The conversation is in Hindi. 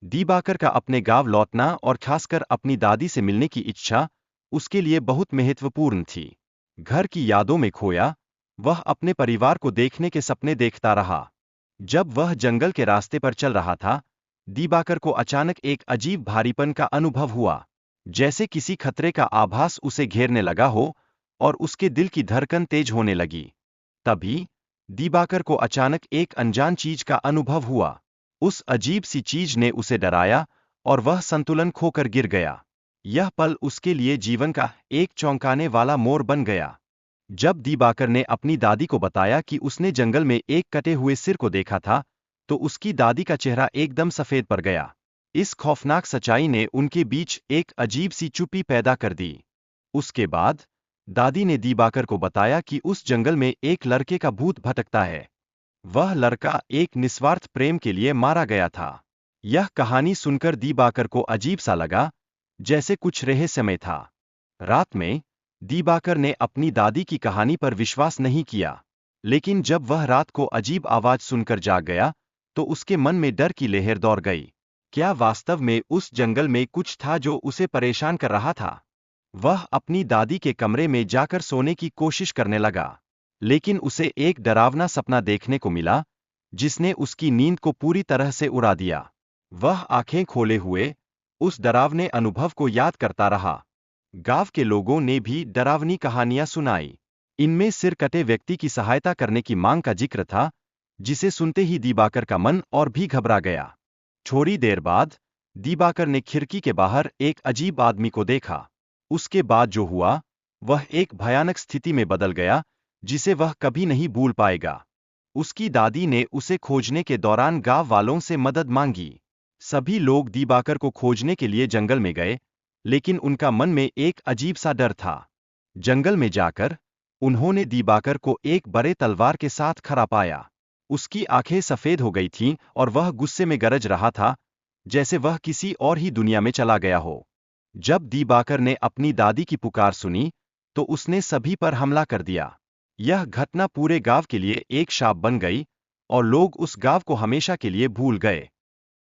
दीबाकर का अपने गांव लौटना और खासकर अपनी दादी से मिलने की इच्छा उसके लिए बहुत महत्वपूर्ण थी। घर की यादों में खोया, वह अपने परिवार को देखने के सपने देखता रहा। जब वह जंगल के रास्ते पर चल रहा था, दीबाकर को अचानक एक अजीब भारीपन का अनुभव हुआ। जैसे किसी खतरे का आभास उसे घेरने लगा हो और उसके दिल की धड़कन तेज होने लगी। तभी दीबाकर को अचानक एक अनजान चीज का अनुभव हुआ। उस अजीब सी चीज ने उसे डराया और वह संतुलन खोकर गिर गया। यह पल उसके लिए जीवन का एक चौंकाने वाला मोड़ बन गया। जब दीबाकर ने अपनी दादी को बताया कि उसने जंगल में एक कटे हुए सिर को देखा था, तो उसकी दादी का चेहरा एकदम सफेद पड़ गया। इस खौफनाक सच्चाई ने उनके बीच एक अजीब सी चुप्पी पैदा कर दी। उसके बाद दादी ने दीबाकर को बताया कि उस जंगल में एक लड़के का भूत भटकता है। वह लड़का एक निस्वार्थ प्रेम के लिए मारा गया था। यह कहानी सुनकर दीबाकर को अजीब सा लगा, जैसे कुछ रहस्यमय था। रात में दीबाकर ने अपनी दादी की कहानी पर विश्वास नहीं किया, लेकिन जब वह रात को अजीब आवाज सुनकर जाग गया, तो उसके मन में डर की लहर दौड़ गई। क्या वास्तव में उस जंगल में कुछ था जो उसे परेशान कर रहा था? वह अपनी दादी के कमरे में जाकर सोने की कोशिश करने लगा, लेकिन उसे एक डरावना सपना देखने को मिला, जिसने उसकी नींद को पूरी तरह से उड़ा दिया। वह आंखें खोले हुए उस डरावने अनुभव को याद करता रहा। गांव के लोगों ने भी डरावनी कहानियां सुनाई। इनमें सिर कटे व्यक्ति की सहायता करने की मांग का जिक्र था, जिसे सुनते ही दीबाकर का मन और भी घबरा गया। थोड़ी देर बाद दीबाकर ने खिड़की के बाहर एक अजीब आदमी को देखा। उसके बाद जो हुआ, वह एक भयानक स्थिति में बदल गया, जिसे वह कभी नहीं भूल पाएगा। उसकी दादी ने उसे खोजने के दौरान गांव वालों से मदद मांगी। सभी लोग दीबाकर को खोजने के लिए जंगल में गए, लेकिन उनका मन में एक अजीब सा डर था। जंगल में जाकर उन्होंने दीबाकर को एक बड़े तलवार के साथ खड़ा पाया। उसकी आंखें सफेद हो गई थीं और वह गुस्से में गरज रहा था, जैसे वह किसी और ही दुनिया में चला गया हो। जब दीबाकर ने अपनी दादी की पुकार सुनी, तो उसने सभी पर हमला कर दिया। यह घटना पूरे गांव के लिए एक शाप बन गई और लोग उस गांव को हमेशा के लिए भूल गए।